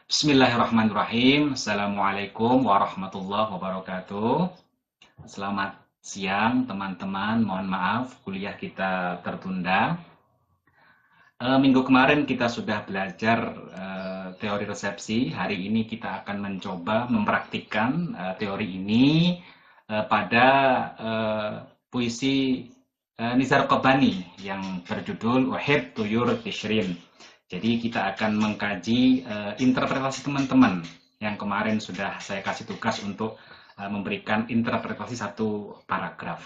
Bismillahirrahmanirrahim. Assalamualaikum warahmatullahi wabarakatuh. Selamat siang teman-teman. Mohon maaf kuliah kita tertunda. Minggu kemarin kita sudah belajar teori resepsi. Hari ini kita akan mencoba mempraktikkan teori ini pada puisi Nizar Qobani yang berjudul Wahid Tuyur Tishrin. Jadi kita akan mengkaji interpretasi teman-teman yang kemarin sudah saya kasih tugas untuk memberikan interpretasi satu paragraf.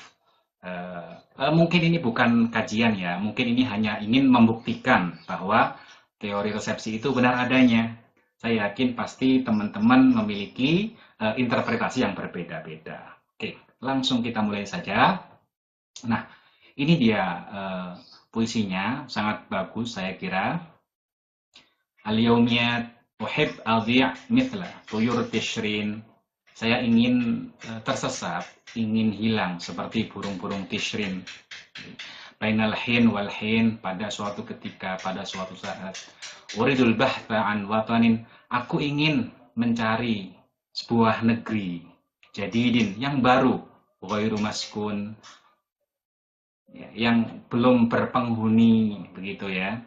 Mungkin ini bukan kajian ya, mungkin ini hanya ingin membuktikan bahwa teori resepsi itu benar adanya. Saya yakin pasti teman-teman memiliki interpretasi yang berbeda-beda. Oke, langsung kita mulai saja. Nah, ini dia puisinya, sangat bagus saya kira. Al-yawmiyat uhib adhi' mithla tuyur tishrin. Saya ingin tersesat, ingin hilang seperti burung-burung tishrin. Bainal hin wal hin, pada suatu ketika, pada suatu saat. Uridul bahtha an watanin, aku ingin mencari sebuah negeri jadidin yang baru, ghairu maskun, yang belum berpenghuni, begitu ya.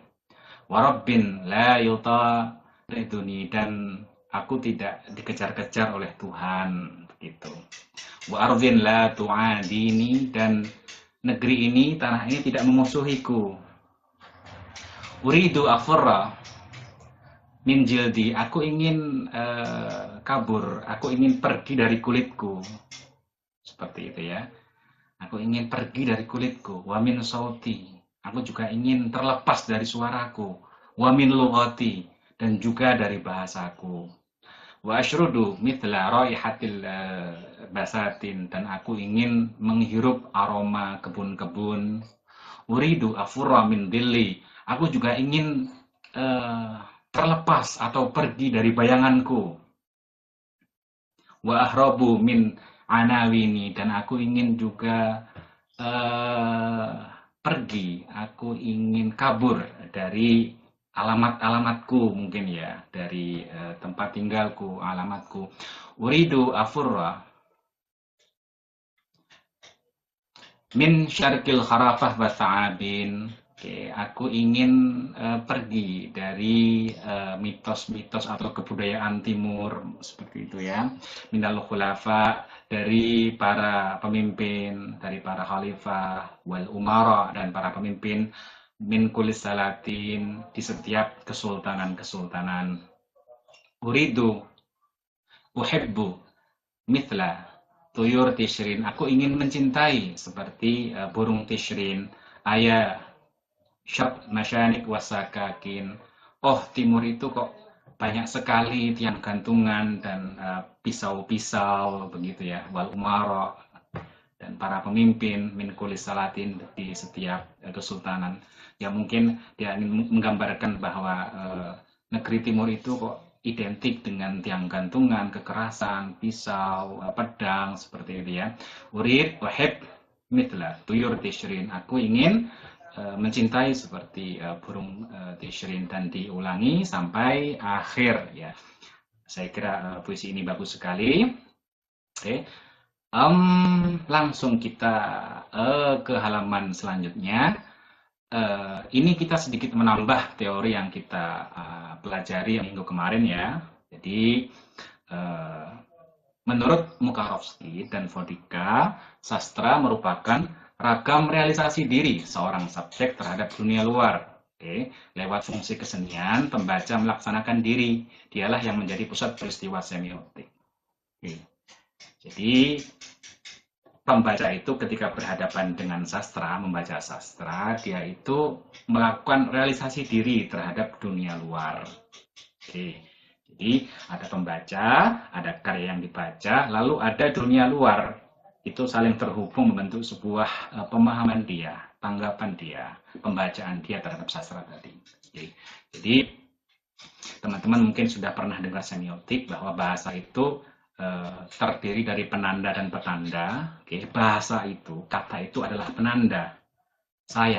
Warabbin la yuta riduni, dan aku tidak dikejar-kejar oleh Tuhan, begitu. Wa ardhin la tu'adini, dan negeri ini, tanah ini tidak memusuhiku. Uridu afurra min jildi, aku ingin kabur, aku ingin pergi dari kulitku. Seperti itu ya. Aku ingin pergi dari kulitku. Wa min sauti, aku juga ingin terlepas dari suaraku. Wa min lughati, dan juga dari bahasaku. Wa asyrudu mithla raihatil basatin, dan aku ingin menghirup aroma kebun-kebun. Uridu afurra min dhilli, aku juga ingin terlepas atau pergi dari bayanganku. Wa ahrabu min anawini, dan aku ingin juga pergi, aku ingin kabur dari alamat-alamatku, mungkin ya, dari tempat tinggalku, alamatku. Uridu afurra min syarqil kharafah wa ta'abin. Oke, aku ingin pergi dari mitos-mitos atau kebudayaan timur, seperti itu ya. Minal khulafa, dari para pemimpin, dari para khalifah, wal umara, dan para pemimpin, min kulis salatin, di setiap kesultanan-kesultanan. Uridu uhibbu mithla tuyur tishrin, aku ingin mencintai seperti burung tishrin. Ayah syab masyanik wasakakin, oh timur itu kok banyak sekali tiang gantungan dan pisau-pisau, begitu ya. Wal umara, dan para pemimpin, min kulis salatin, di setiap kesultanan. Ya mungkin dia ingin menggambarkan bahwa negeri timur itu kok identik dengan tiang gantungan, kekerasan, pisau, pedang, seperti itu ya. Urid wahib mitla tuyur tishrin, aku ingin mencintai seperti burung tishrin, dan diulangi sampai akhir ya. Saya kira puisi ini bagus sekali. Oke. Langsung kita ke halaman selanjutnya. Ini kita sedikit menambah teori yang kita pelajari minggu kemarin ya. Jadi menurut Mukarovsky dan Vodika, sastra merupakan ragam realisasi diri seorang subjek terhadap dunia luar. Oke, lewat fungsi kesenian, pembaca melaksanakan diri. Dialah yang menjadi pusat peristiwa semiotik. Oke. Jadi pembaca itu ketika berhadapan dengan sastra, membaca sastra, dia itu melakukan realisasi diri terhadap dunia luar. Oke. Jadi ada pembaca, ada karya yang dibaca, lalu ada dunia luar. Itu saling terhubung membentuk sebuah pemahaman dia, tanggapan dia, pembacaan dia terhadap sastra tadi. Jadi teman-teman mungkin sudah pernah dengar semiotik bahwa bahasa itu terdiri dari penanda dan petanda. Oke, bahasa itu, kata itu adalah penanda.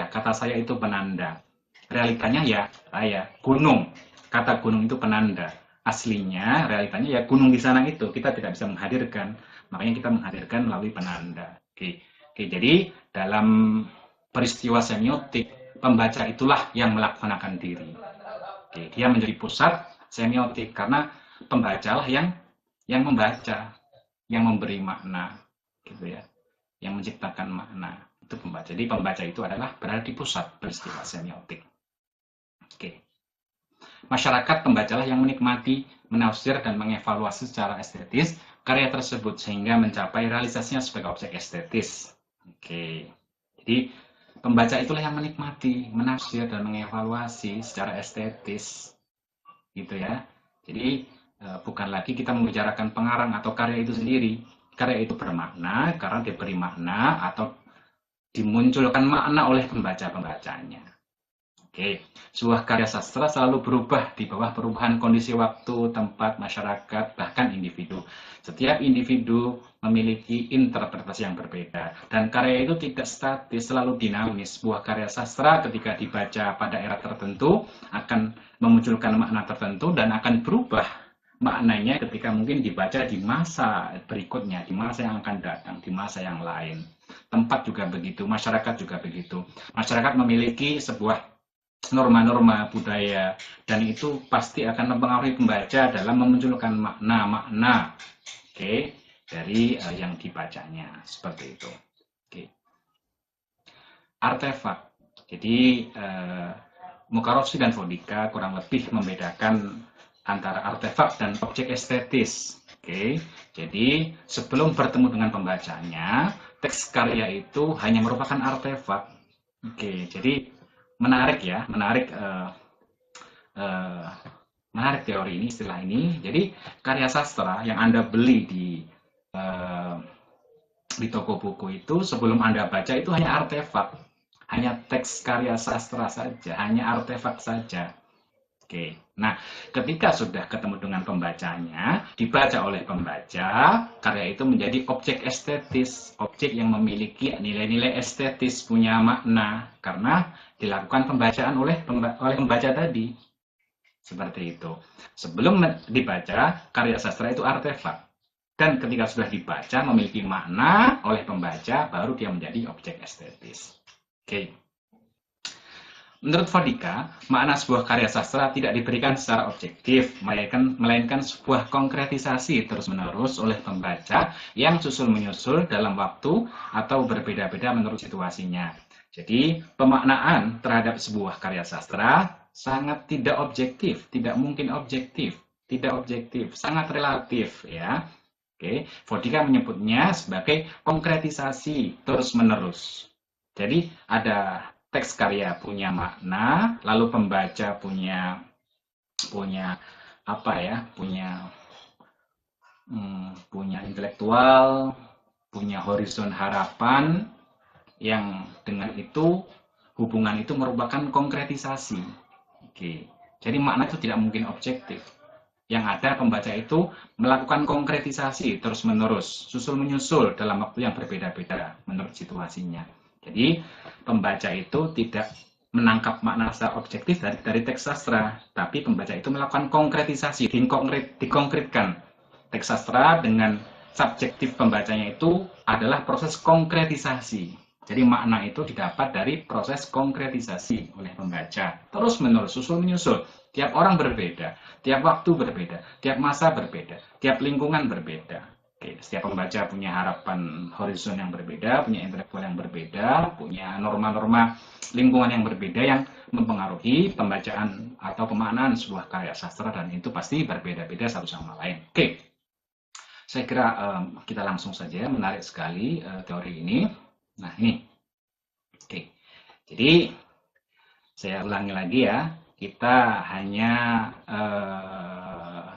Kata saya itu penanda. Realitanya ya saya, gunung. Kata gunung itu penanda. aslinya, realitanya ya gunung di sana itu kita tidak bisa menghadirkan, makanya kita menghadirkan melalui penanda. Oke, jadi dalam peristiwa semiotik, pembaca itulah yang melaksanakan diri. Oke, dia menjadi pusat semiotik karena pembacalah yang membaca, yang memberi makna, gitu ya, yang menciptakan makna itu pembaca. Jadi pembaca itu adalah berada di pusat peristiwa semiotik. Oke. Masyarakat pembacalah yang menikmati, menafsir, dan mengevaluasi secara estetis karya tersebut sehingga mencapai realisasinya sebagai objek estetis. Oke. Jadi pembaca itulah yang menikmati, menafsir, dan mengevaluasi secara estetis. Gitu ya. Jadi bukan lagi kita membicarakan pengarang atau karya itu sendiri. Karya itu bermakna karena diberi makna atau dimunculkan makna oleh pembaca-pembacanya. Oke, sebuah karya sastra selalu berubah di bawah perubahan kondisi waktu, tempat, masyarakat, bahkan individu. Setiap individu memiliki interpretasi yang berbeda, dan karya itu tidak statis, selalu dinamis. Sebuah karya sastra ketika dibaca pada era tertentu akan memunculkan makna tertentu dan akan berubah maknanya ketika mungkin dibaca di masa berikutnya, di masa yang akan datang, di masa yang lain. Tempat juga begitu, masyarakat juga begitu. Masyarakat memiliki sebuah norma-norma budaya dan itu pasti akan mempengaruhi pembaca dalam memunculkan makna-makna dari yang dibacanya seperti itu. Artefak. Jadi Mukarovsky dan Vodika kurang lebih membedakan antara artefak dan objek estetis. Jadi sebelum bertemu dengan pembacanya, teks karya itu hanya merupakan artefak. Jadi menarik ya, menarik teori ini, istilah ini. Jadi karya sastra yang Anda beli di toko buku itu sebelum Anda baca itu hanya artefak, hanya teks karya sastra saja, hanya artefak saja. Nah ketika sudah ketemu dengan pembacanya, dibaca oleh pembaca, karya itu menjadi objek estetis, objek yang memiliki nilai-nilai estetis, punya makna, karena dilakukan pembacaan oleh pembaca tadi. Seperti itu. Sebelum dibaca, karya sastra itu artefak. Dan ketika sudah dibaca, memiliki makna oleh pembaca, baru dia menjadi objek estetis. Menurut Vodika, makna sebuah karya sastra tidak diberikan secara objektif, melainkan sebuah konkretisasi terus-menerus oleh pembaca yang susul-menyusul dalam waktu atau berbeda-beda menurut situasinya. Jadi, pemaknaan terhadap sebuah karya sastra sangat tidak objektif, tidak mungkin objektif, tidak objektif, sangat relatif ya. Vodika menyebutnya sebagai konkretisasi terus-menerus. Jadi, ada teks karya punya makna, lalu pembaca punya apa ya, punya intelektual, punya horizon harapan, yang dengan itu hubungan itu merupakan konkretisasi. Jadi makna itu tidak mungkin objektif. Yang ada pembaca itu melakukan konkretisasi terus-menerus, susul-menyusul dalam waktu yang berbeda-beda menurut situasinya. Jadi pembaca itu tidak menangkap makna secara objektif dari teks sastra, tapi pembaca itu melakukan konkretisasi, dikonkretkan. Teks sastra dengan subjektif pembacanya itu adalah proses konkretisasi. Jadi makna itu didapat dari proses konkretisasi oleh pembaca. Terus menerus, susul menyusul. Tiap orang berbeda, tiap waktu berbeda, tiap masa berbeda, tiap lingkungan berbeda. Setiap pembaca punya harapan horizon yang berbeda, punya intelektual yang berbeda, punya norma-norma lingkungan yang berbeda yang mempengaruhi pembacaan atau pemaknaan sebuah karya sastra, dan itu pasti berbeda-beda satu sama lain. Saya kira kita langsung saja, menarik sekali teori ini. Nah ini, jadi saya ulangi lagi ya, kita hanya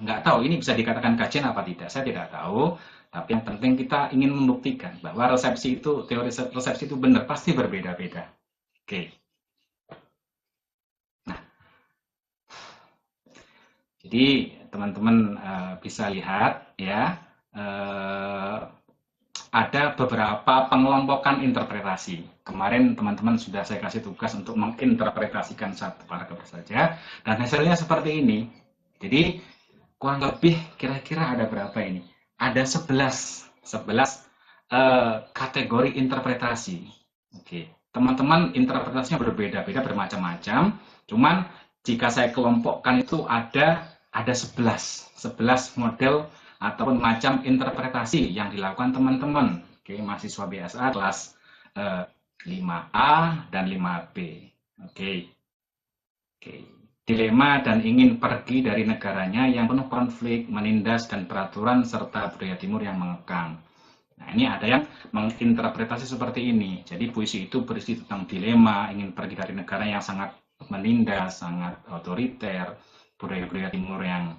nggak tahu ini bisa dikatakan kajian apa tidak, saya tidak tahu. Tapi yang penting kita ingin membuktikan bahwa resepsi itu, teori resepsi itu benar, pasti berbeda-beda. Nah, jadi teman-teman bisa lihat ya, ada beberapa pengelompokan interpretasi. Kemarin teman-teman sudah saya kasih tugas untuk menginterpretasikan satu paragraf saja, dan hasilnya seperti ini. Jadi kurang lebih kira-kira ada berapa ini? Ada 11 kategori interpretasi. Oke, teman-teman interpretasinya berbeda-beda, bermacam-macam. Cuman jika saya kelompokkan itu ada 11 model ataupun macam interpretasi yang dilakukan teman-teman. Oke, mahasiswa BSA kelas 5A dan 5B. Oke. Oke. Dilema dan ingin pergi dari negaranya yang penuh konflik, menindas dan peraturan serta budaya timur yang mengekang. Nah, ini ada yang menginterpretasi seperti ini. Jadi puisi itu berisi tentang dilema, ingin pergi dari negara yang sangat menindas, sangat otoriter, budaya-budaya timur yang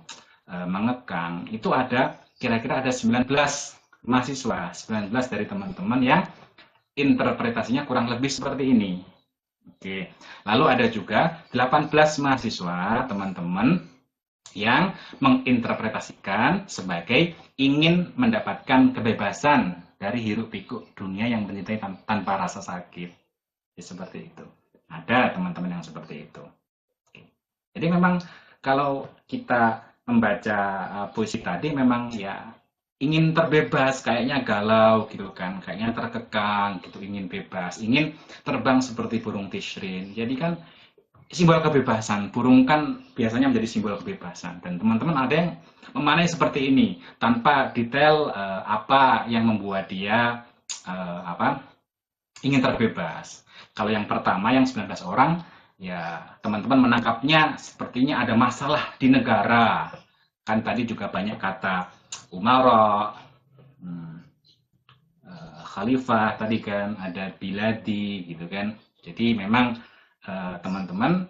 mengekang. Itu ada kira-kira ada 19 mahasiswa, 19 dari teman-teman yang interpretasinya kurang lebih seperti ini. Oke, lalu ada juga 18 mahasiswa, teman-teman, yang menginterpretasikan sebagai ingin mendapatkan kebebasan dari hiruk pikuk dunia yang mencintai tanpa rasa sakit. Ya, seperti itu. Ada teman-teman yang seperti itu. Oke. Jadi memang kalau kita membaca puisi tadi memang ya ingin terbebas, kayaknya galau gitu kan, kayaknya terkekang gitu, ingin bebas, ingin terbang seperti burung tishrin. Jadi kan simbol kebebasan, burung kan biasanya menjadi simbol kebebasan. Dan teman-teman ada yang memaknai seperti ini, tanpa detail apa yang membuat dia ingin terbebas. Kalau yang pertama, yang 19 orang, ya teman-teman menangkapnya sepertinya ada masalah di negara. Kan tadi juga banyak kata umara, khalifah, tadi kan ada biladi gitu kan. Jadi memang teman-teman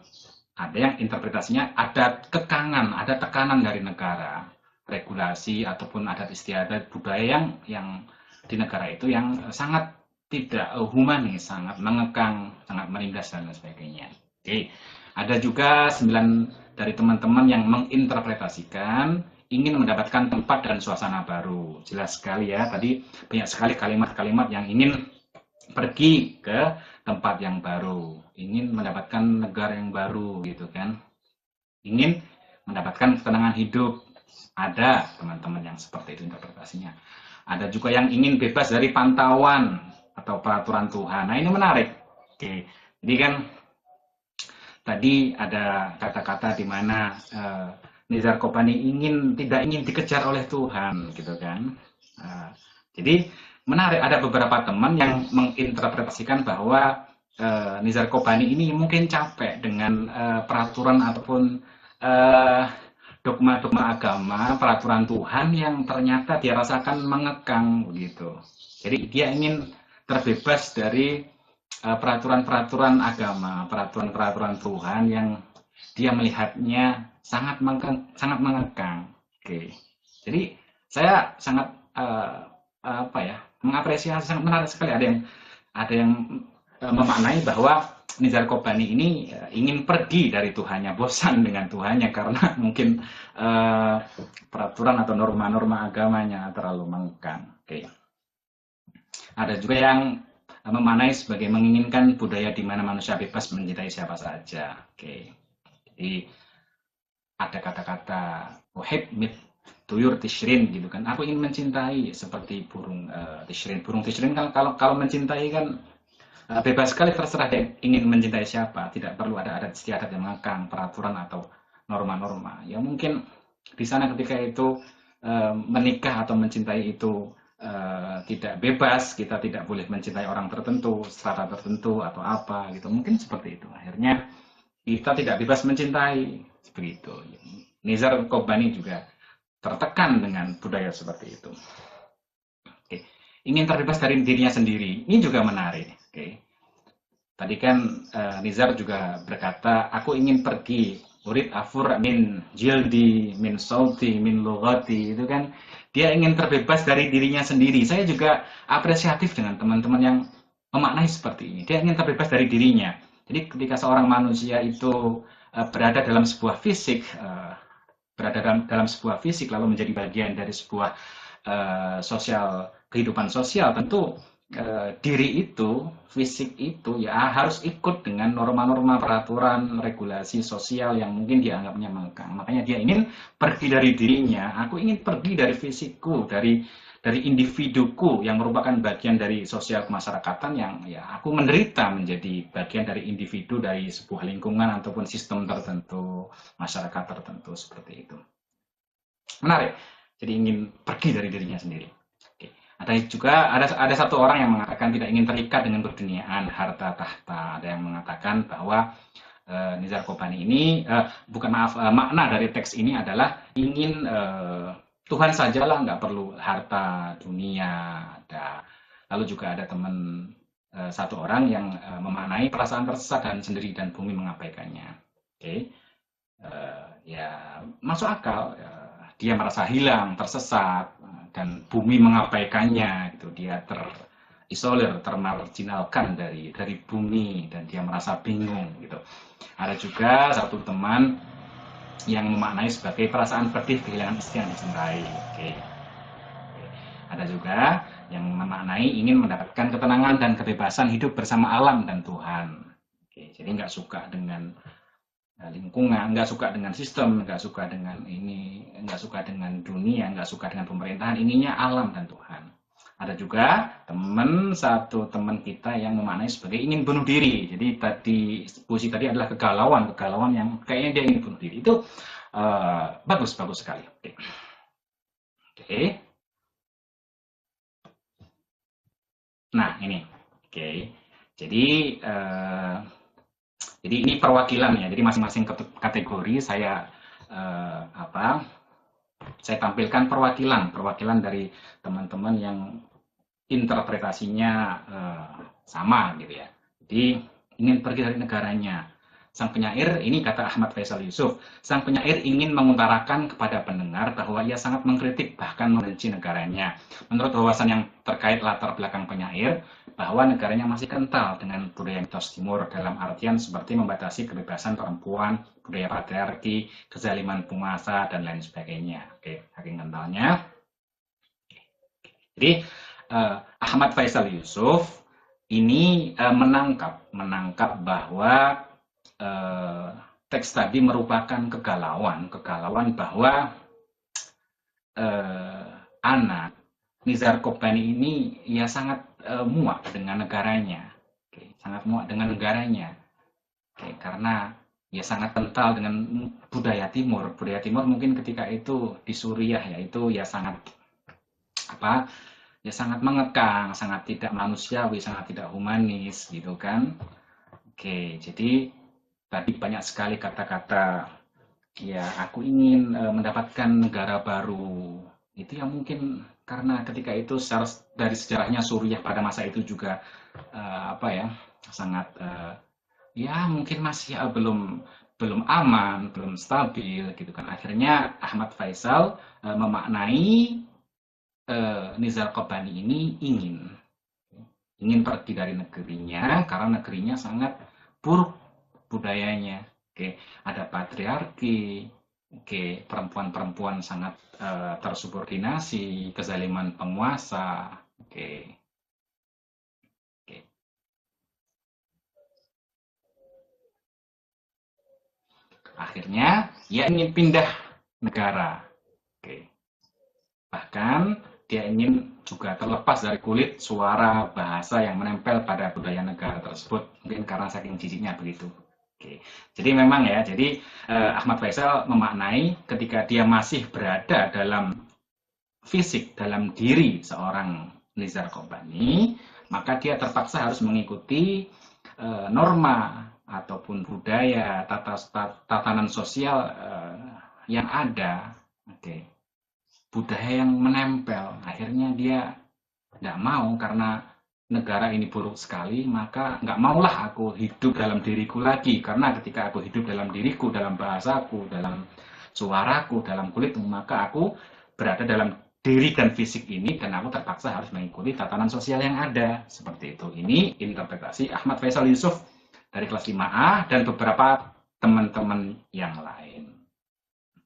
ada yang interpretasinya ada kekangan, ada tekanan dari negara, regulasi ataupun adat istiadat budaya yang di negara itu yang sangat tidak humanis, sangat mengekang, sangat menindas dan sebagainya. Oke, ada juga 9 dari teman-teman yang menginterpretasikan ingin mendapatkan tempat dan suasana baru. Jelas sekali ya, tadi banyak sekali kalimat-kalimat yang ingin pergi ke tempat yang baru, ingin mendapatkan negara yang baru gitu kan, ingin mendapatkan ketenangan hidup. Ada teman-teman yang seperti itu interpretasinya. Ada juga yang ingin bebas dari pantauan atau peraturan Tuhan. Nah, ini menarik. Oke, jadi kan tadi ada kata-kata di mana Nizar Qobani tidak ingin dikejar oleh Tuhan gitu kan. Jadi menarik, ada beberapa teman yang menginterpretasikan bahwa Nizar Qobani ini mungkin capek dengan peraturan ataupun dogma-dogma agama, peraturan Tuhan yang ternyata dia rasakan mengekang begitu. Jadi dia ingin terbebas dari peraturan-peraturan agama, peraturan-peraturan Tuhan yang dia melihatnya sangat mengekang. Oke. Jadi saya sangat mengapresiasi, sangat menarik sekali ada yang memaknai bahwa Nizar Qobani ini ingin pergi dari Tuhannya, bosan dengan Tuhannya karena mungkin peraturan atau norma-norma agamanya terlalu mengekang. Oke. Ada juga yang memaknai sebagai menginginkan budaya di mana manusia bebas mencintai siapa saja. Oke. Jadi ada kata-kata uhib mit tuyur tishrin gitu kan. Aku ingin mencintai seperti burung tishrin. Burung tishrin kan kalau mencintai kan bebas sekali, terserah dia ingin mencintai siapa. Tidak perlu ada adat istiadat yang mengekang, peraturan atau norma-norma. Ya mungkin di sana ketika itu menikah atau mencintai itu tidak bebas, kita tidak boleh mencintai orang tertentu, strata tertentu atau apa gitu. Mungkin seperti itu. Akhirnya kita tidak bebas mencintai seperti itu. Nizar Qobani juga tertekan dengan budaya seperti itu. Oke. Ingin terbebas dari dirinya sendiri. Ini juga menarik. Oke. Tadi kan Nizar juga berkata, aku ingin pergi. Urid afur min jildi, min sauti, min lugati. Itu kan dia ingin terbebas dari dirinya sendiri. Saya juga apresiatif dengan teman-teman yang memaknai seperti ini. Dia ingin terbebas dari dirinya. Jadi ketika seorang manusia itu berada dalam sebuah fisik, lalu menjadi bagian dari sebuah kehidupan sosial, tentu diri itu, fisik itu ya harus ikut dengan norma-norma peraturan, regulasi sosial yang mungkin dianggapnya mengekang. Makanya dia ingin pergi dari dirinya, aku ingin pergi dari fisikku, dari individuku yang merupakan bagian dari sosial kemasyarakatan yang ya aku menderita menjadi bagian dari individu dari sebuah lingkungan ataupun sistem tertentu, masyarakat tertentu seperti itu. Menarik. Jadi ingin pergi dari dirinya sendiri. Oke. Ada satu orang yang mengatakan tidak ingin terikat dengan keduniaan, harta tahta. Ada yang mengatakan bahwa Nizar Qobani ini bukan maaf makna dari teks ini adalah ingin Tuhan sajalah, nggak perlu harta dunia. Lalu juga ada teman satu orang yang memaknai perasaan tersesat dan sendiri dan bumi mengabaikannya. Oke. Ya masuk akal. Dia merasa hilang, tersesat, dan bumi mengabaikannya. Gitu. Dia terisolir, termarginalkan dari bumi, dan dia merasa bingung. Gitu. Ada juga satu teman yang memaknai sebagai perasaan pedih kehilangan istri yang dicintai. Oke. Ada juga yang memaknai ingin mendapatkan ketenangan dan kebebasan hidup bersama alam dan Tuhan. Oke. Jadi nggak suka dengan lingkungan, nggak suka dengan sistem, nggak suka dengan ini, nggak suka dengan dunia, nggak suka dengan pemerintahan, ininya alam dan Tuhan. Ada juga satu teman kita yang memaknai sebagai ingin bunuh diri. Jadi puisi tadi adalah kegalauan yang kayaknya dia ingin bunuh diri. Itu bagus sekali. Oke. Nah ini, oke. Jadi ini perwakilan ya. Jadi masing-masing kategori saya saya tampilkan perwakilan dari teman-teman yang interpretasinya sama gitu ya. Jadi ingin pergi dari negaranya. Sang penyair, ini kata Ahmad Faisal Yusuf, sang penyair ingin mengutarakan kepada pendengar bahwa ia sangat mengkritik bahkan membenci negaranya. Menurut wawasan yang terkait latar belakang penyair, bahwa negaranya masih kental dengan budaya mitos timur dalam artian seperti membatasi kebebasan perempuan, budaya patriarki, kezaliman penguasa, dan lain sebagainya. Oke, saking kentalnya. Jadi Ahmad Faisal Yusuf ini menangkap bahwa teks tadi merupakan kegalauan bahwa anak Nizar Qobani ini ya sangat muak dengan negaranya, sangat muak dengan negaranya, karena ya sangat kental dengan budaya Timur mungkin ketika itu di Suriah yaitu ya sangat sangat mengekang, sangat tidak manusiawi, sangat tidak humanis gitu kan. Oke, jadi tadi banyak sekali kata-kata ya aku ingin mendapatkan negara baru. Itu yang mungkin karena ketika itu dari sejarahnya Suriah pada masa itu juga sangat ya mungkin masih belum aman, belum stabil gitu kan. Akhirnya Ahmad Faisal memaknai Nizar Qobani ini ingin pergi dari negerinya karena negerinya sangat buruk budayanya. Oke, ada patriarki, oke, perempuan-perempuan sangat tersubordinasi, kezaliman penguasa. Oke. Akhirnya ia ingin pindah negara. Oke. Bahkan dia ingin juga terlepas dari kulit, suara, bahasa yang menempel pada budaya negara tersebut. Mungkin karena saking jijiknya begitu. Oke. Jadi memang ya, jadi Ahmad Faisal memaknai ketika dia masih berada dalam fisik, dalam diri seorang Nizar Qobani, maka dia terpaksa harus mengikuti norma ataupun budaya, tatanan sosial yang ada. Oke. Budaya yang menempel. Akhirnya dia nggak mau karena negara ini buruk sekali, maka nggak maulah aku hidup dalam diriku lagi. Karena ketika aku hidup dalam diriku, dalam bahasaku, dalam suaraku, dalam kulitku, maka aku berada dalam diri dan fisik ini dan aku terpaksa harus mengikuti tatanan sosial yang ada. Seperti itu. Ini interpretasi Ahmad Faisal Yusuf dari kelas 5A dan beberapa teman-teman yang lain.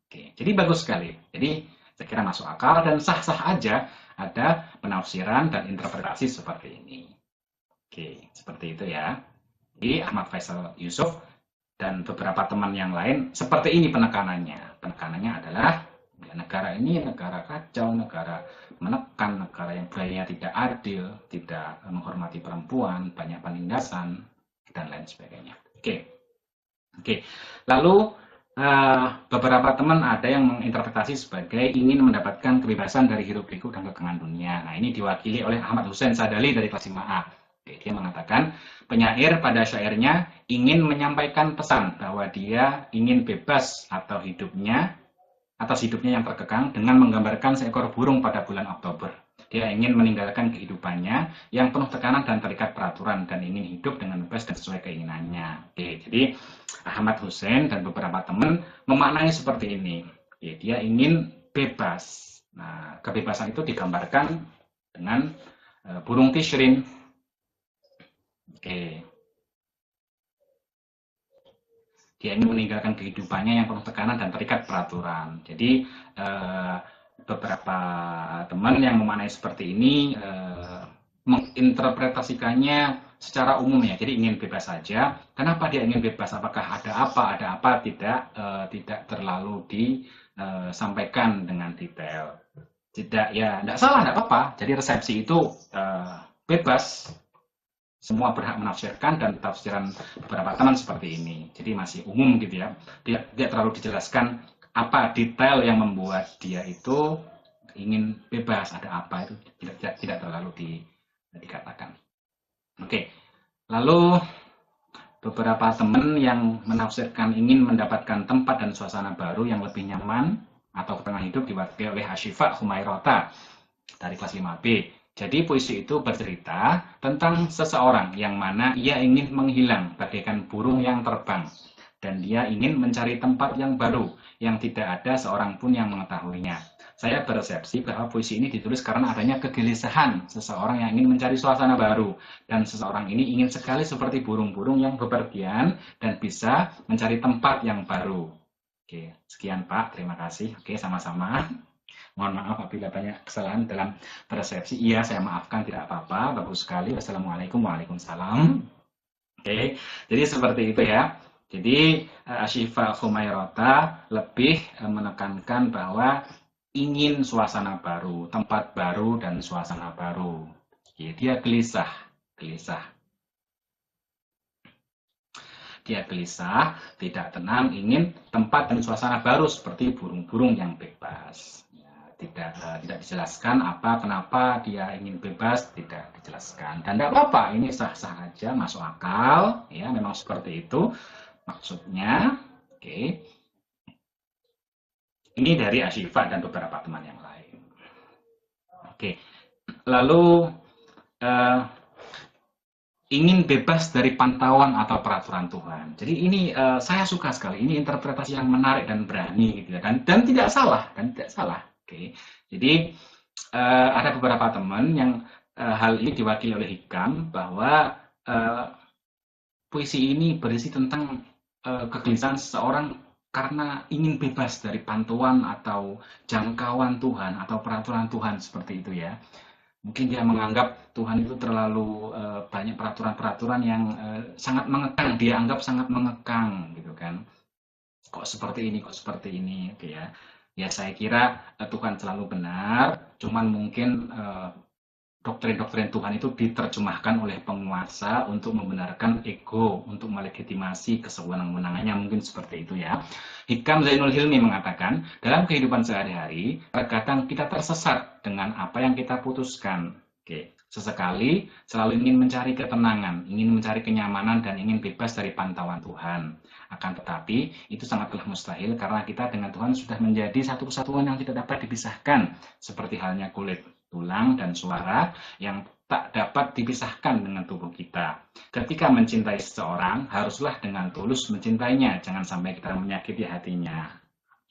Oke, jadi bagus sekali. Jadi Saya kira masuk akal dan sah-sah aja ada penafsiran dan interpretasi seperti ini. Oke, seperti itu ya. Jadi Ahmad Faisal Yusuf dan beberapa teman yang lain seperti ini penekanannya. Penekanannya adalah ya, negara ini negara kacau, negara menekan, negara yang budayanya tidak adil, tidak menghormati perempuan, banyak penindasan dan lain sebagainya. Oke, oke. Lalu beberapa teman ada yang menginterpretasi sebagai ingin mendapatkan kebebasan dari hiruk pikuk dan kekangan dunia. Nah, ini diwakili oleh Ahmad Hussein Sadali dari kelas 5A. Oke, dia mengatakan penyair pada syairnya ingin menyampaikan pesan bahwa dia ingin bebas atas hidupnya yang terkekang dengan menggambarkan seekor burung pada bulan Oktober. Dia ingin meninggalkan kehidupannya yang penuh tekanan dan terikat peraturan dan ingin hidup dengan bebas dan sesuai keinginannya. Oke, jadi Ahmad Hussein dan beberapa teman memaknai seperti ini. Oke, dia ingin bebas. Nah, kebebasan itu digambarkan dengan burung Tishrin. Oke. Dia ingin meninggalkan kehidupannya yang penuh tekanan dan terikat peraturan. Jadi beberapa teman yang memaknai seperti ini menginterpretasikannya secara umum ya. Jadi ingin bebas saja. Kenapa dia ingin bebas? Apakah ada apa? Ada apa? Tidak terlalu disampaikan dengan detail. Tidak ya, tidak salah, tidak apa-apa. Jadi resepsi itu bebas. Semua berhak menafsirkan dan tafsiran beberapa teman seperti ini. Jadi masih umum gitu ya. Tidak terlalu dijelaskan apa detail yang membuat dia itu ingin bebas, ada apa itu tidak terlalu dikatakan. Oke. Lalu beberapa teman yang menafsirkan ingin mendapatkan tempat dan suasana baru yang lebih nyaman atau ketengah hidup diwakili oleh Ashifa Humairota dari kelas 5B. Jadi puisi itu bercerita tentang seseorang yang mana ia ingin menghilang bagaikan burung yang terbang dan dia ingin mencari tempat yang baru yang tidak ada seorang pun yang mengetahuinya. Saya beresepsi bahwa puisi ini ditulis karena adanya kegelisahan seseorang yang ingin mencari suasana baru dan seseorang ini ingin sekali seperti burung-burung yang bepergian dan bisa mencari tempat yang baru. Oke, sekian Pak, terima kasih. Oke, sama-sama. Mohon maaf apabila banyak kesalahan dalam persepsi. Iya, saya maafkan, tidak apa-apa. Bagus sekali. Wassalamualaikum, waalaikumsalam. Oke, jadi seperti itu ya. Jadi Ashifa Humairota lebih menekankan bahwa ingin suasana baru, tempat baru dan suasana baru. Oke, dia gelisah. Dia gelisah, tidak tenang, ingin tempat dan suasana baru seperti burung-burung yang bebas. Tidak dijelaskan kenapa dia ingin bebas, tidak dijelaskan. Dan tidak apa-apa, ini sah-sah aja, masuk akal, ya memang seperti itu maksudnya. Oke. Ini dari Ashifa dan beberapa teman yang lain. Oke. Lalu ingin bebas dari pantauan atau peraturan Tuhan. Jadi ini saya suka sekali. Ini interpretasi yang menarik dan berani gitu ya. Dan tidak salah, Oke. Jadi ada beberapa teman yang hal ini diwakili oleh Hikam bahwa puisi ini berisi tentang kegelisahan seseorang karena ingin bebas dari pantauan atau jangkauan Tuhan atau peraturan Tuhan seperti itu ya. Mungkin dia menganggap Tuhan itu terlalu banyak peraturan-peraturan yang sangat mengekang. Dia anggap sangat mengekang gitu kan. Kok seperti ini, gitu ya. Ya saya kira Tuhan selalu benar, cuman mungkin doktrin-doktrin Tuhan itu diterjemahkan oleh penguasa untuk membenarkan ego, untuk melegitimasi kesewenang-wenangannya, mungkin seperti itu ya. Hikam Zainul Hilmi mengatakan, dalam kehidupan sehari-hari, terkadang kita tersesat dengan apa yang kita putuskan. Oke. Sesekali selalu ingin mencari ketenangan, ingin mencari kenyamanan, dan ingin bebas dari pantauan Tuhan. Akan tetapi, itu sangatlah mustahil karena kita dengan Tuhan sudah menjadi satu kesatuan yang tidak dapat dipisahkan, seperti halnya kulit, tulang, dan suara yang tak dapat dipisahkan dengan tubuh kita. Ketika mencintai seseorang, haruslah dengan tulus mencintainya, jangan sampai kita menyakiti hatinya.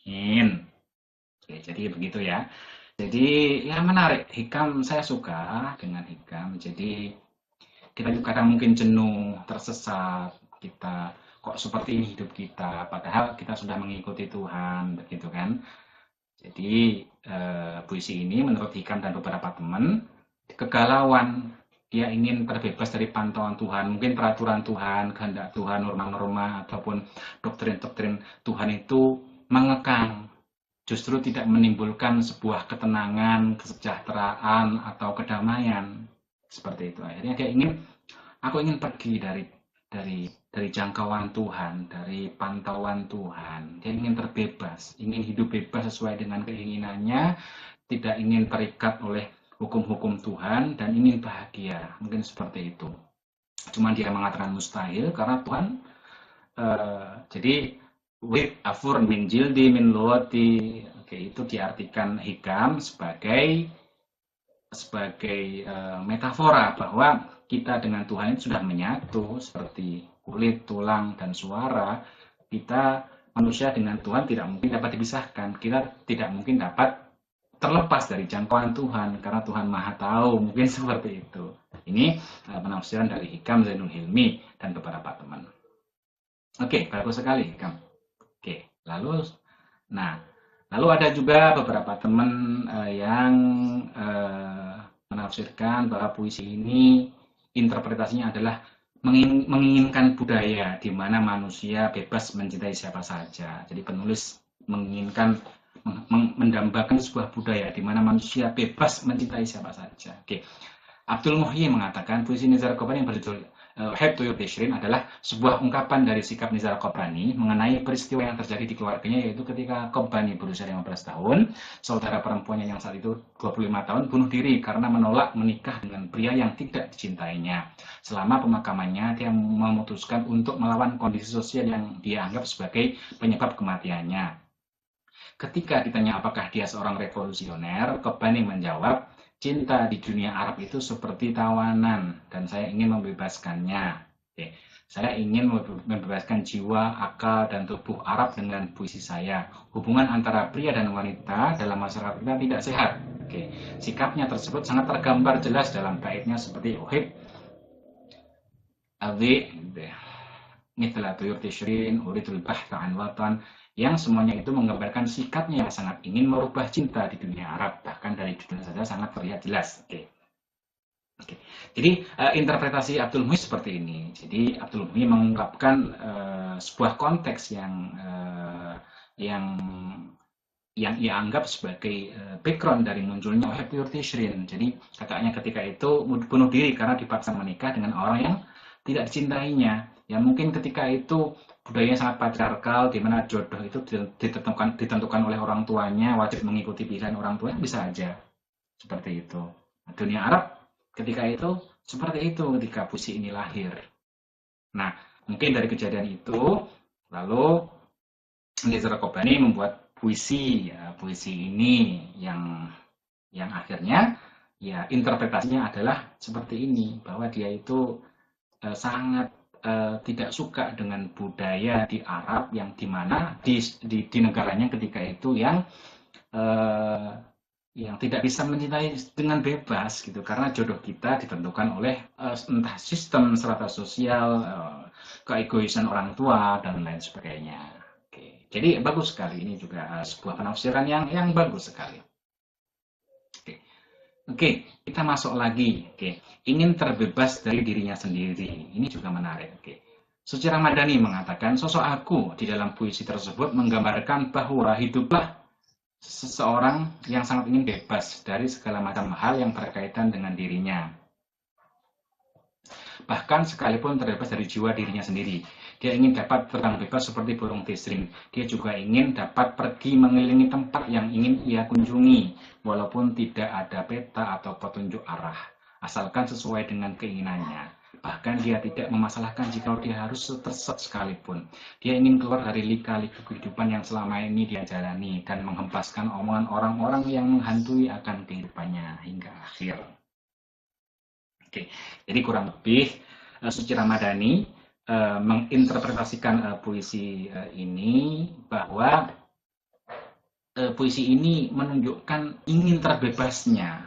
Amin. Oke, jadi begitu ya. Jadi ya menarik, Hikam saya suka dengan Hikam. Jadi kita juga kadang mungkin jenuh, tersesat, kita kok seperti ini hidup kita, padahal kita sudah mengikuti Tuhan, begitu kan. Jadi puisi ini menurut Hikam dan beberapa teman kegalauan. Dia ingin terbebas dari pantauan Tuhan, mungkin peraturan Tuhan, kehendak Tuhan, norma-norma ataupun doktrin-doktrin Tuhan itu mengekang, justru tidak menimbulkan sebuah ketenangan, kesejahteraan atau kedamaian seperti itu. Akhirnya aku ingin pergi dari jangkauan Tuhan, dari pantauan Tuhan. Dia ingin terbebas, ingin hidup bebas sesuai dengan keinginannya, tidak ingin terikat oleh hukum-hukum Tuhan dan ingin bahagia, mungkin seperti itu. Cuma dia mengatakan mustahil karena Tuhan jadi with afur min jildi min luwati, oke, itu diartikan Hikam sebagai metafora bahwa kita dengan Tuhan itu sudah menyatu seperti kulit, tulang, dan suara. Kita manusia dengan Tuhan tidak mungkin dapat dipisahkan. Kita tidak mungkin dapat terlepas dari jangkauan Tuhan karena Tuhan Maha Tahu, mungkin seperti itu. Ini penafsiran dari Hikam Zainul Hilmi dan beberapa teman. Oke, bagus sekali Hikam. Oke, lalu ada juga beberapa teman yang menafsirkan bahwa puisi ini interpretasinya adalah menginginkan budaya di mana manusia bebas mencintai siapa saja. Jadi penulis menginginkan mendambakan sebuah budaya di mana manusia bebas mencintai siapa saja. Oke. Abdul Muhyi mengatakan puisi Nizar Qabbani yang berjudul Wahib Tuyur Tishrin adalah sebuah ungkapan dari sikap Nizar Qabbani mengenai peristiwa yang terjadi di keluarganya, yaitu ketika Qabbani berusia 15 tahun, saudara perempuannya yang saat itu 25 tahun bunuh diri karena menolak menikah dengan pria yang tidak dicintainya. Selama pemakamannya, dia memutuskan untuk melawan kondisi sosial yang dia anggap sebagai penyebab kematiannya. Ketika ditanya apakah dia seorang revolusioner, Qabbani menjawab, cinta di dunia Arab itu seperti tawanan dan saya ingin membebaskannya. Oke. Saya ingin membebaskan jiwa, akal, dan tubuh Arab dengan puisi saya. Hubungan antara pria dan wanita dalam masyarakat kita tidak sehat. Oke. Sikapnya tersebut sangat tergambar jelas dalam baitnya seperti Uhib, Adhi, Mithla Tuyur Tishrin, Uridul Bahtha an Watan, yang semuanya itu menggambarkan sikapnya yang sangat ingin merubah cinta di dunia Arab, bahkan dari judulnya saja sangat terlihat jelas. Oke. Jadi interpretasi Abdul Muhyi seperti ini. Jadi Abdul Muhyi mengungkapkan sebuah konteks yang ia anggap sebagai background dari munculnya Wahib Tuyur Tishrin. Jadi kakaknya ketika itu bunuh diri karena dipaksa menikah dengan orang yang tidak dicintainya. Ya mungkin ketika itu budayanya sangat patriarkal, di mana jodoh itu ditentukan oleh orang tuanya, wajib mengikuti pilihan orang tuanya, bisa aja seperti itu. Nah, dunia Arab ketika itu seperti itu ketika puisi ini lahir. Nah, mungkin dari kejadian itu, lalu Nizar Qabbani membuat puisi ini yang akhirnya ya interpretasinya adalah seperti ini, bahwa dia itu sangat tidak suka dengan budaya di Arab yang dimana di negaranya ketika itu yang tidak bisa mencintai dengan bebas gitu, karena jodoh kita ditentukan oleh entah sistem strata sosial, keegoisan orang tua dan lain sebagainya. Oke. Jadi bagus sekali, ini juga sebuah penafsiran yang bagus sekali. Oke, kita masuk lagi. Oke, ingin terbebas dari dirinya sendiri. Ini juga menarik. Oke. Suci Ramadhani mengatakan, sosok aku di dalam puisi tersebut menggambarkan bahwa hiduplah seseorang yang sangat ingin bebas dari segala macam hal yang berkaitan dengan dirinya. Bahkan sekalipun terbebas dari jiwa dirinya sendiri. Dia ingin dapat terbang bebas seperti burung tisring. Dia juga ingin dapat pergi mengelilingi tempat yang ingin ia kunjungi, walaupun tidak ada peta atau petunjuk arah, asalkan sesuai dengan keinginannya. Bahkan dia tidak memasalahkan jika dia harus tersesat sekalipun. Dia ingin keluar dari lika-liku kehidupan yang selama ini dia jalani dan menghempaskan omongan orang-orang yang menghantui akan kehidupannya hingga akhir. Oke, jadi kurang lebih Suci Ramadhani menginterpretasikan puisi ini bahwa puisi ini menunjukkan ingin terbebasnya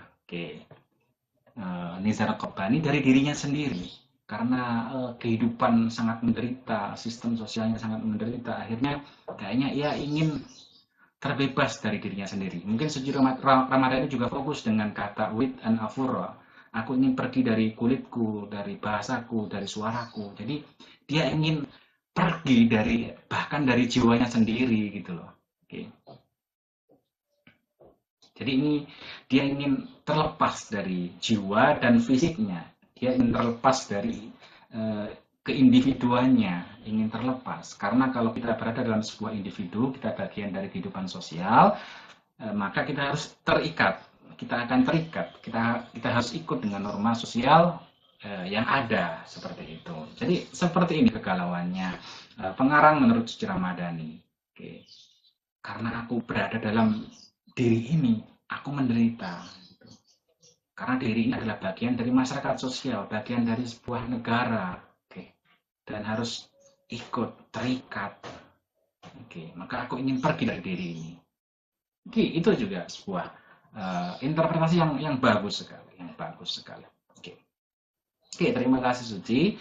Nizar Qabbani dari dirinya sendiri, karena kehidupan sangat menderita, sistem sosialnya sangat menderita. Akhirnya kayaknya ia ingin terbebas dari dirinya sendiri. Mungkin suci Ramadan itu juga fokus dengan kata wit and afura. Aku ingin pergi dari kulitku, dari bahasaku, dari suaraku. Jadi dia ingin pergi dari bahkan dari jiwanya sendiri gitu loh. Oke. Jadi ini dia ingin terlepas dari jiwa dan fisiknya. Dia ingin terlepas dari keindividuannya, ingin terlepas. Karena kalau kita berada dalam sebuah individu, kita bagian dari kehidupan sosial, maka kita harus terikat. Kita akan terikat. Kita harus ikut dengan norma sosial yang ada seperti itu. Jadi seperti ini kegalauannya pengarang menurut Suci Ramadhani. Oke. Karena aku berada dalam diri ini, aku menderita. Karena diri ini adalah bagian dari masyarakat sosial, bagian dari sebuah negara, dan harus ikut, terikat. Maka aku ingin pergi dari diri ini. Itu juga sebuah interpretasi yang bagus sekali, terima kasih Suci.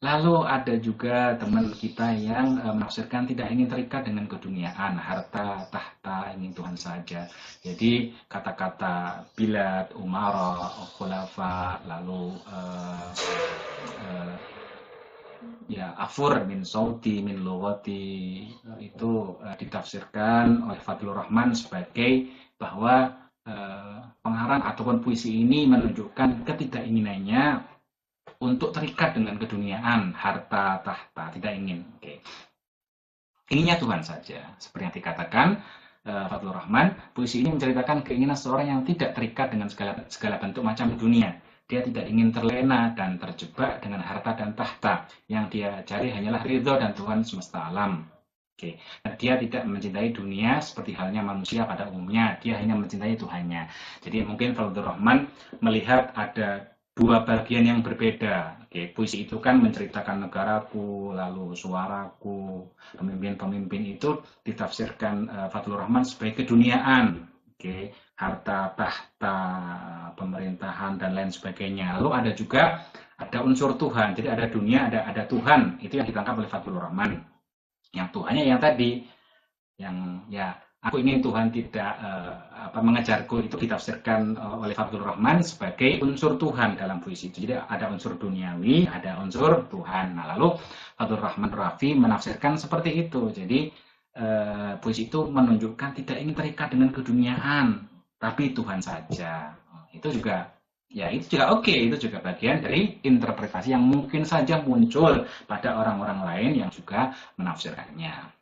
Lalu ada juga teman kita yang menafsirkan tidak ingin terikat dengan keduniaan, harta, tahta, ingin Tuhan saja. Jadi kata-kata bilad, umara, khulafa, lalu afur min sauti, min lughati, itu ditafsirkan oleh Fadlur Rahman sebagai bahwa pengarang ataupun puisi ini menunjukkan ketidakinginannya untuk terikat dengan keduniaan, harta, tahta, tidak ingin. Inginnya Tuhan saja. Seperti yang dikatakan Fadlur Rahman, puisi ini menceritakan keinginan seorang yang tidak terikat dengan segala bentuk macam dunia. Dia tidak ingin terlena dan terjebak dengan harta dan tahta. Yang dia cari hanyalah ridho dan Tuhan semesta alam. Dan dia tidak mencintai dunia seperti halnya manusia pada umumnya. Dia hanya mencintai Tuhannya. Jadi mungkin Fadlur Rahman melihat ada dua bagian yang berbeda. Puisi itu kan menceritakan negaraku, lalu suaraku, pemimpin-pemimpin itu ditafsirkan Fadlur Rahman sebagai keduniaan, harta, tahta, pemerintahan dan lain sebagainya. Lalu ada juga unsur Tuhan. Jadi ada dunia, ada Tuhan. Itu yang ditangkap oleh Fadlur Rahman. Yang Tuhannya yang tadi, yang aku ingin Tuhan tidak mengejarku, itu ditafsirkan oleh Fadlur Rahman sebagai unsur Tuhan dalam puisi itu. Jadi ada unsur duniawi, ada unsur Tuhan. Nah, lalu Fadlur Rahman Rafi menafsirkan seperti itu. Jadi puisi itu menunjukkan tidak ingin terikat dengan keduniaan, tapi Tuhan saja. Itu juga oke. Itu juga bagian dari interpretasi yang mungkin saja muncul pada orang-orang lain yang juga menafsirkannya.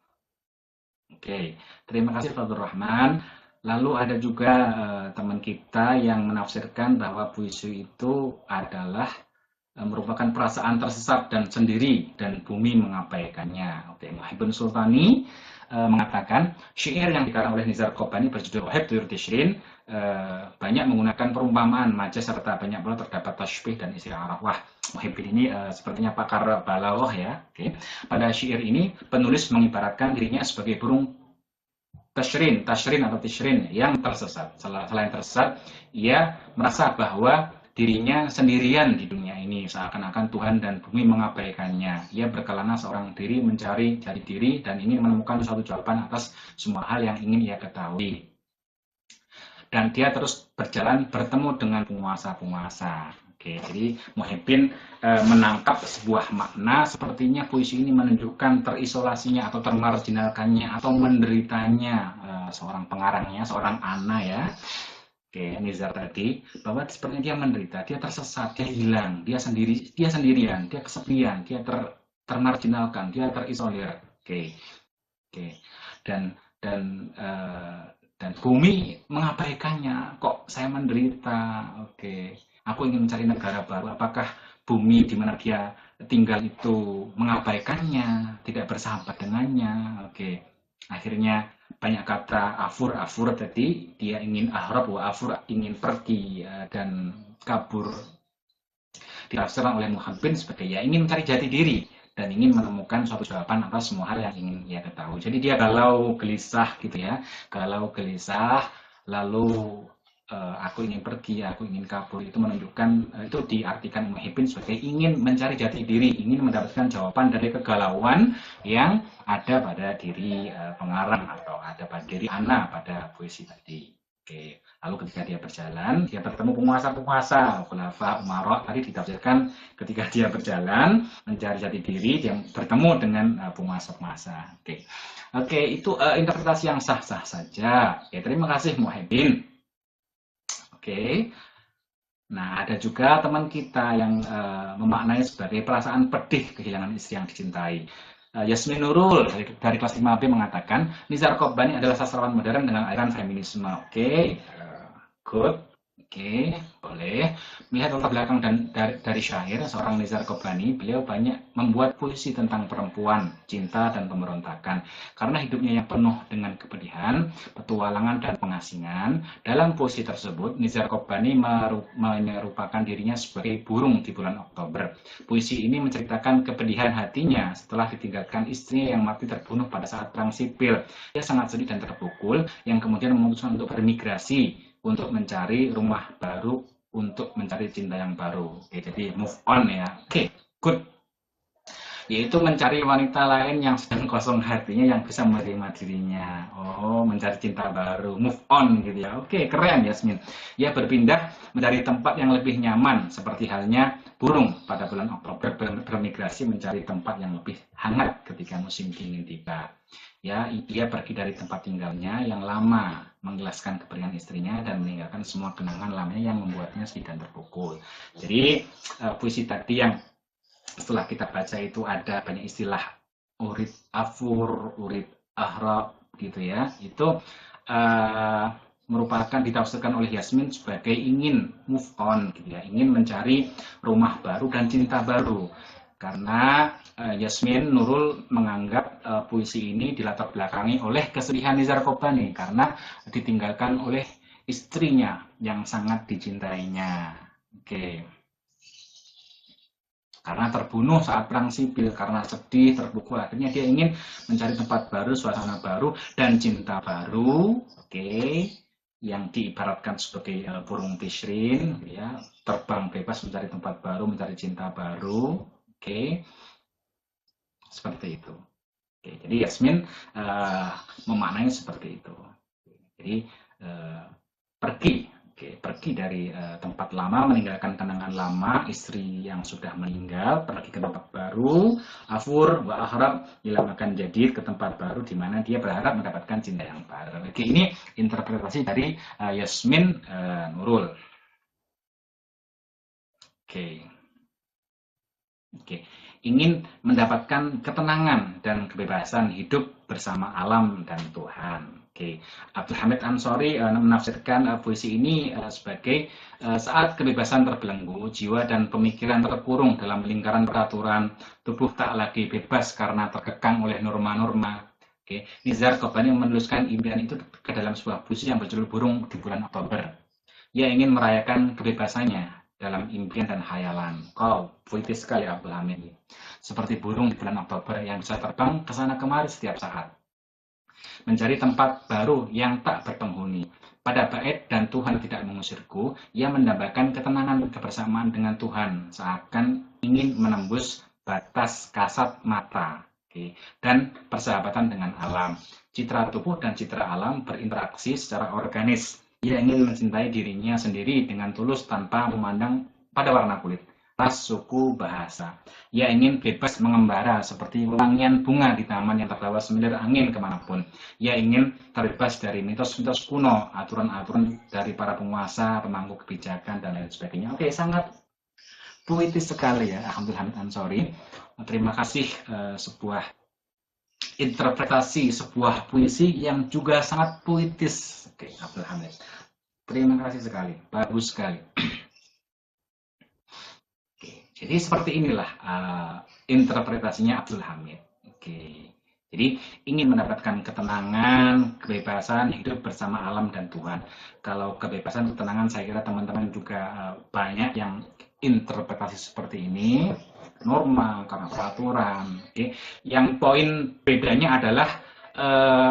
Terima kasih Fadlur Rahman. Lalu ada juga teman kita yang menafsirkan bahwa puisi itu adalah merupakan perasaan tersesat dan sendiri dan bumi mengabaikannya. Muhibbun Sultani mengatakan syair yang dikarang oleh Nizar Qobani berjudul Wahib Tuyur Tishrin banyak menggunakan perumpamaan, majaz serta banyak pula terdapat tashbih dan isti'arah. Wah, Muhibbin ini sepertinya pakar balaghah ya. Pada syair ini penulis mengibaratkan dirinya sebagai burung tashrin atau tishrin yang tersesat. Selain tersesat, ia merasa bahwa dirinya sendirian di dunia ini, seakan-akan Tuhan dan bumi mengabaikannya. Ia berkelana seorang diri mencari jati diri dan ingin menemukan suatu jawaban atas semua hal yang ingin ia ketahui. Dan dia terus berjalan bertemu dengan penguasa-penguasa. Jadi Muhibbin menangkap sebuah makna, sepertinya puisi ini menunjukkan terisolasinya atau termarginalkannya atau menderitanya seorang pengarangnya, seorang Ana ya. Nizar tadi, bahwa sepertinya dia menderita, dia tersesat, dia hilang, dia sendirian, dia kesepian, dia termarginalkan, dia terisolir. Dan bumi mengabaikannya. Kok saya menderita? Aku ingin mencari negara baru. Apakah bumi di mana dia tinggal itu mengabaikannya, tidak bersahabat dengannya? Akhirnya banyak kata afur tadi, dia ingin ahrab wa afur, ingin pergi dan kabur. Ditafsirkan oleh Muhibbin sebagai ingin mencari jati diri dan ingin menemukan suatu jawaban atas semua hal yang ingin ia ketahui. Jadi dia galau gelisah gitu ya, lalu aku ingin pergi, aku ingin kabur, itu menunjukkan, itu diartikan Muhyiddin sebagai ingin mencari jati diri, ingin mendapatkan jawaban dari kegalauan yang ada pada diri pengarang atau ada pada diri Ana pada puisi tadi. Oke, lalu ketika dia berjalan, dia bertemu penguasa-penguasa, khulafa, umarok, tadi ditafsirkan ketika dia berjalan mencari jati diri, dia bertemu dengan penguasa-penguasa. Oke, oke, itu interpretasi yang sah-sah saja. Oke, terima kasih Muhyiddin. Oke, nah ada juga teman kita yang memaknai sebagai perasaan pedih kehilangan istri yang dicintai. Yasmin Nurul dari kelas 5B mengatakan, Nizar Qobani adalah sastrawan modern dengan aliran feminisme. Oke, good. Oke, boleh. Melihat latar belakang dari syair seorang Nizar Qobani, beliau banyak membuat puisi tentang perempuan, cinta, dan pemberontakan. Karena hidupnya yang penuh dengan kepedihan, petualangan, dan pengasingan, dalam puisi tersebut, Nizar Qobani menyerupakan dirinya sebagai burung di bulan Oktober. Puisi ini menceritakan kepedihan hatinya setelah ditinggalkan istrinya yang mati terbunuh pada saat perang sipil. Dia sangat sedih dan terpukul, yang kemudian memutuskan untuk bermigrasi, untuk mencari rumah baru, untuk mencari cinta yang baru. Oke, jadi move on ya. Oke, good. Yaitu mencari wanita lain yang sedang kosong hatinya, yang bisa menerima dirinya. Oh, mencari cinta baru, move on gitu ya. Oke, keren Yasmin. Ya, berpindah mencari tempat yang lebih nyaman, seperti halnya burung pada bulan Oktober bermigrasi mencari tempat yang lebih hangat ketika musim dingin tiba. Ya, dia pergi dari tempat tinggalnya yang lama, mengilaskan keperingan istrinya dan meninggalkan semua kenangan lamanya yang membuatnya sedih dan terpukul. Jadi puisi tadi yang setelah kita baca itu ada banyak istilah urid afur, urid ahrab gitu ya. Itu merupakan ditafsirkan oleh Yasmin sebagai ingin move on gitu ya, ingin mencari rumah baru dan cinta baru. Karena Yasmin Nurul menganggap puisi ini dilatar belakangi oleh kesedihan Nizar Qobani karena ditinggalkan oleh istrinya yang sangat dicintainya. Oke. Karena terbunuh saat perang sipil, karena sedih, terpukul, akhirnya dia ingin mencari tempat baru, suasana baru, dan cinta baru. Oke. Yang diibaratkan sebagai burung tisrin, ya, terbang bebas mencari tempat baru, mencari cinta baru. Oke, seperti itu. Oke, jadi Yasmin memaknai seperti itu. Jadi pergi, pergi dari tempat lama, meninggalkan kenangan lama, istri yang sudah meninggal, pergi ke tempat baru, afur, wa ahrab, akan jadi ke tempat baru di mana dia berharap mendapatkan cinta yang baru. Oke, ini interpretasi dari Yasmin Nurul. Oke. Oke, ingin mendapatkan ketenangan dan kebebasan hidup bersama alam dan Tuhan. Oke, Abdul Hamid Ansori menafsirkan puisi ini sebagai saat kebebasan terbelenggu, jiwa dan pemikiran terkurung dalam lingkaran peraturan, tubuh tak lagi bebas karena terkekang oleh norma-norma. Oke, Nizar Qobani menuliskan impian itu ke dalam sebuah puisi yang berjudul Burung di Bulan Oktober. Ia ingin merayakan kebebasannya dalam impian dan hayalan. Puitis sekali Abdul Hamid. Seperti burung di bulan Oktober yang bisa terbang ke sana kemari setiap saat. Mencari tempat baru yang tak berpenghuni. Pada bait dan Tuhan tidak mengusirku, ia mendambakan ketenangan kebersamaan dengan Tuhan, seakan ingin menembus batas kasat mata. Dan persahabatan dengan alam. Citra tubuh dan citra alam berinteraksi secara organis. Ia ingin mencintai dirinya sendiri dengan tulus tanpa memandang pada warna kulit, ras, suku, bahasa. Ia ingin bebas mengembara seperti wangian bunga di taman yang terbawa semilir angin kemanapun. Ia ingin terbebas dari mitos-mitos kuno, aturan-aturan dari para penguasa, pemangku kebijakan, dan lain sebagainya. Oke, sangat puitis sekali ya, Abdul Hamid Ansori. Terima kasih sebuah interpretasi sebuah puisi yang juga sangat puitis. Oke, Abdul Hamid. Terima kasih sekali, bagus sekali. Oke, jadi seperti inilah interpretasinya Abdul Hamid. Oke, jadi ingin mendapatkan ketenangan, kebebasan, hidup bersama alam dan Tuhan. Kalau kebebasan, ketenangan, saya kira teman-teman juga banyak yang interpretasi seperti ini. Norma, karena peraturan. Oke. Yang poin bedanya adalah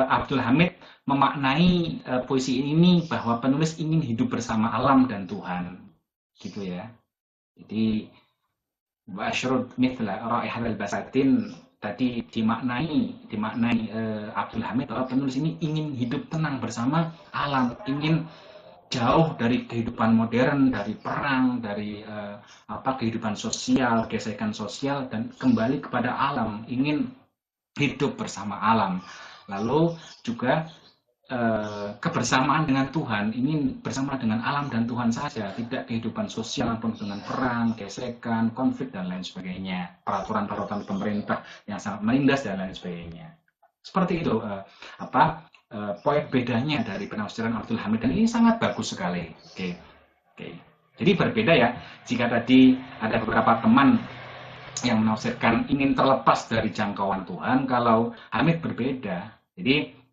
Abdul Hamid memaknai puisi ini bahwa penulis ingin hidup bersama alam dan Tuhan, gitu ya. Jadi Washrud mithla raihal basatin tadi dimaknai Abdul Hamid bahwa penulis ini ingin hidup tenang bersama alam, ingin jauh dari kehidupan modern, dari perang, dari kehidupan sosial, gesekan sosial, dan kembali kepada alam, ingin hidup bersama alam. Lalu juga kebersamaan dengan Tuhan, ingin bersama dengan alam dan Tuhan saja, tidak kehidupan sosial maupun dengan perang, gesekan, konflik dan lain sebagainya, peraturan-peraturan pemerintah yang sangat menindas dan lain sebagainya. Seperti itu poin bedanya dari penafsiran Abdul Hamid, dan ini sangat bagus sekali. Oke. Jadi berbeda ya, jika tadi ada beberapa teman yang menafsirkan ingin terlepas dari jangkauan Tuhan, kalau Hamid berbeda. Jadi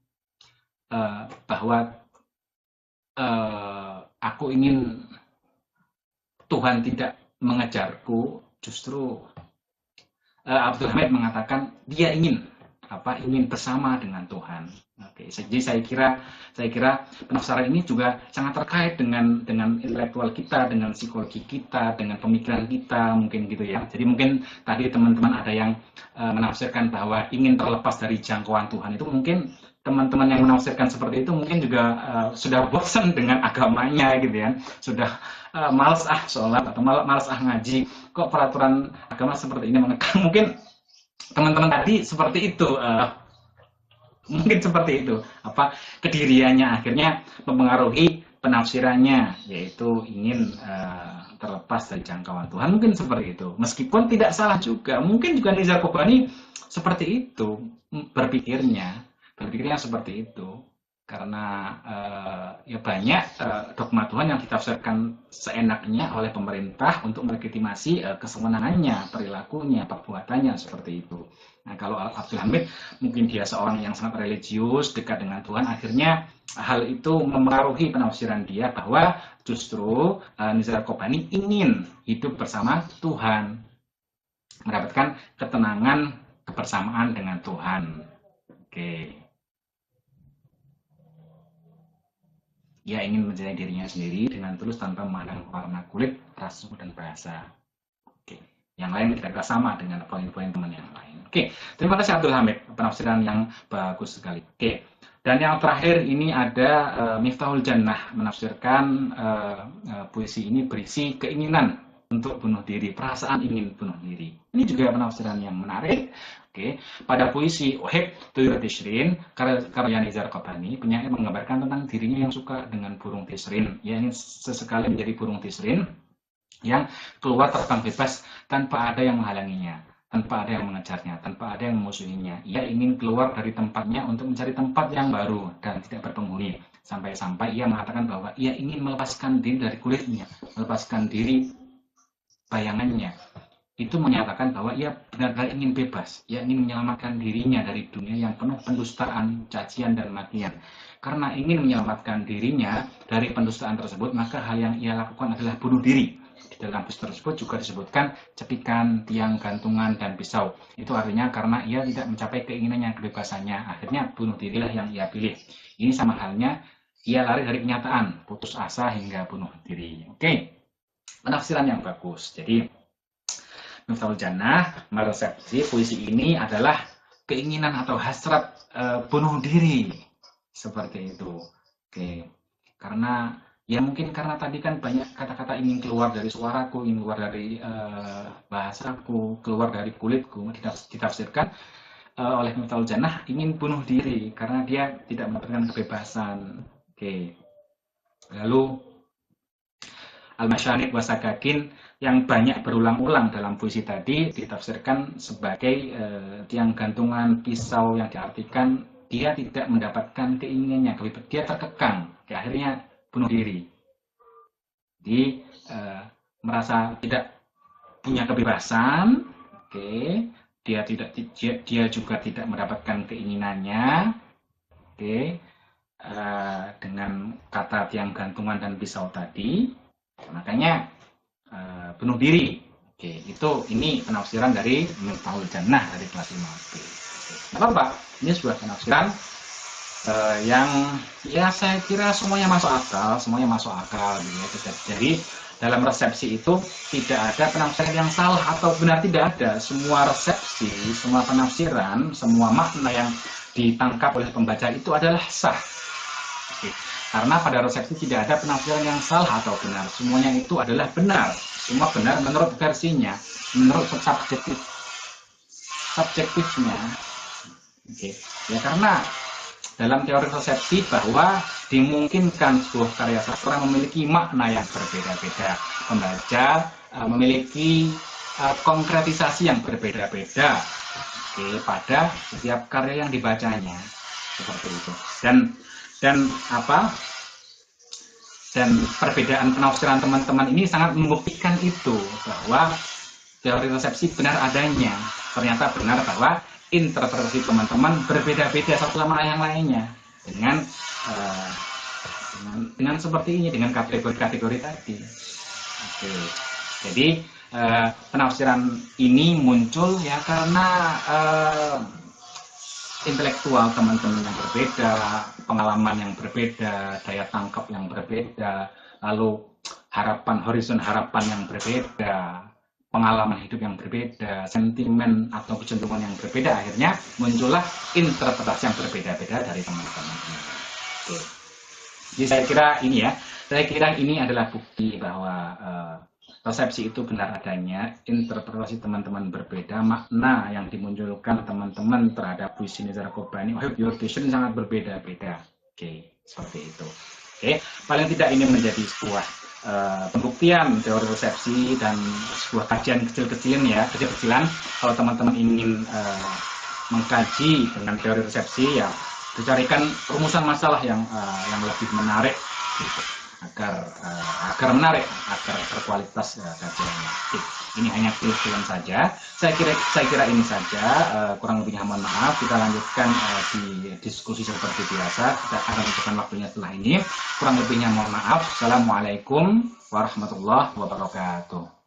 bahwa aku ingin Tuhan tidak mengejarku, justru Abdul Hamid mengatakan dia ingin bersama dengan Tuhan. Oke, jadi saya kira penafsiran ini juga sangat terkait dengan intelektual kita, dengan psikologi kita, dengan pemikiran kita, mungkin gitu ya. Jadi mungkin tadi teman-teman ada yang menafsirkan bahwa ingin terlepas dari jangkauan Tuhan, itu mungkin teman-teman yang menafsirkan seperti itu mungkin juga sudah bosan dengan agamanya gitu ya, sudah malas sholat atau malas ngaji, kok peraturan agama seperti ini mengekang. Mungkin teman-teman tadi seperti itu, mungkin seperti itu kediriannya akhirnya mempengaruhi penafsirannya, yaitu ingin terlepas dari jangkauan Tuhan, mungkin seperti itu. Meskipun tidak salah juga, mungkin juga Nizar Qobani seperti itu berpikirnya seperti itu, karena ya banyak dogma Tuhan yang ditafsirkan seenaknya oleh pemerintah untuk melegitimasi kesewenangannya, perilakunya, perbuatannya, seperti itu. Nah, kalau Abdul Hamid mungkin dia seorang yang sangat religius, dekat dengan Tuhan, akhirnya hal itu mempengaruhi penafsiran dia bahwa justru Nizar Qobani ingin hidup bersama Tuhan, mendapatkan ketenangan, kebersamaan dengan Tuhan. Oke. Ia ingin mencintai dirinya sendiri dengan tulus tanpa memandang warna kulit, ras, suku, dan bahasa. Oke. Yang lain kira-kira sama dengan poin-poin teman yang lain. Oke. Terima kasih Abdul Hamid, penafsiran yang bagus sekali. Oke. Dan yang terakhir ini ada Miftahul Jannah, menafsirkan puisi ini berisi keinginan untuk bunuh diri, perasaan ingin bunuh diri. Ini juga penafsiran yang menarik. Oke, pada puisi Uhib Tuyur Tishrin karya Nizar Qobani, penyair menggambarkan tentang dirinya yang suka dengan burung tisrin. Ia ingin sesekali menjadi burung tisrin yang keluar terbang bebas tanpa ada yang menghalanginya, tanpa ada yang mengejarnya, tanpa ada yang memusuhinya. Ia ingin keluar dari tempatnya untuk mencari tempat yang baru dan tidak berpenghuni. Sampai-sampai ia mengatakan bahwa ia ingin melepaskan diri dari kulitnya, melepaskan diri bayangannya. Itu menyatakan bahwa ia benar-benar ingin bebas, ia ingin menyelamatkan dirinya dari dunia yang penuh pendustaan, cacian, dan makian. Karena ingin menyelamatkan dirinya dari pendustaan tersebut, maka hal yang ia lakukan adalah bunuh diri. Di dalam puisi tersebut juga disebutkan cepikan, tiang gantungan, dan pisau. Itu artinya karena ia tidak mencapai keinginannya, kebebasannya, akhirnya bunuh dirilah yang ia pilih. Ini sama halnya ia lari dari kenyataan, putus asa hingga bunuh diri. Oke, penafsiran yang bagus. Jadi Miftahul Jannah meresepsi puisi ini adalah keinginan atau hasrat bunuh diri, seperti itu. Oke, karena ya mungkin karena tadi kan banyak kata-kata ingin keluar dari suaraku, ingin keluar dari bahasaku, keluar dari kulitku, ditafsirkan oleh Miftahul Jannah ingin bunuh diri karena dia tidak mendapatkan kebebasan. Oke, lalu Al-Masyarik Wasakakin yang banyak berulang-ulang dalam puisi tadi ditafsirkan sebagai tiang gantungan, pisau, yang diartikan dia tidak mendapatkan keinginannya, dia terkekang, akhirnya bunuh diri. Jadi merasa tidak punya kebebasan, oke, dia juga tidak mendapatkan keinginannya, oke, dengan kata tiang gantungan dan pisau tadi. Makanya bunuh diri. Oke, ini penafsiran dari Miftahul Jannah dari kelas 5B. Apa? Ini sebuah penafsiran yang ya saya kira semuanya masuk akal, gitu ya. Jadi dalam resepsi itu tidak ada penafsiran yang salah atau benar, tidak ada. Semua resepsi, semua penafsiran, semua makna yang ditangkap oleh pembaca itu adalah sah. Oke. Karena pada resepsi tidak ada penafsiran yang salah atau benar, semuanya itu adalah benar. Semua benar menurut versinya, menurut subjektifnya. Oke. Ya karena dalam teori resepsi bahwa dimungkinkan sebuah karya sastra memiliki makna yang berbeda-beda. Pembaca memiliki konkretisasi yang berbeda-beda, oke, pada setiap karya yang dibacanya, seperti itu. Dan apa? Dan perbedaan penafsiran teman-teman ini sangat membuktikan itu, bahwa teori resepsi benar adanya. Ternyata benar bahwa interpretasi teman-teman berbeda-beda satu sama yang lainnya dengan seperti ini, dengan kategori-kategori tadi. Oke. Jadi penafsiran ini muncul ya karena intelektual teman-teman yang berbeda, pengalaman yang berbeda, daya tangkap yang berbeda, lalu horizon harapan yang berbeda, pengalaman hidup yang berbeda, sentimen atau kecenderungan yang berbeda, akhirnya muncullah interpretasi yang berbeda-beda dari teman-teman. Oke. Jadi saya kira ini adalah bukti bahwa resepsi itu benar adanya, interpretasi teman-teman berbeda, makna yang dimunculkan teman-teman terhadap puisi Nizar Qobani, Your Vision sangat berbeda-beda. Oke, seperti itu. Oke, paling tidak ini menjadi sebuah pembuktian teori resepsi dan sebuah kajian kecil-kecilan. Kalau teman-teman ingin mengkaji dengan teori resepsi, ya dicarikan rumusan masalah yang lebih menarik, gitu, agar menarik, agar berkualitas kajiannya. Ini hanya kecil-kecilan saja. Saya kira ini saja. Kurang lebihnya mohon maaf. Kita lanjutkan di diskusi seperti biasa. Kita akan lanjutkan waktunya setelah ini. Kurang lebihnya mohon maaf. Assalamualaikum warahmatullahi wabarakatuh.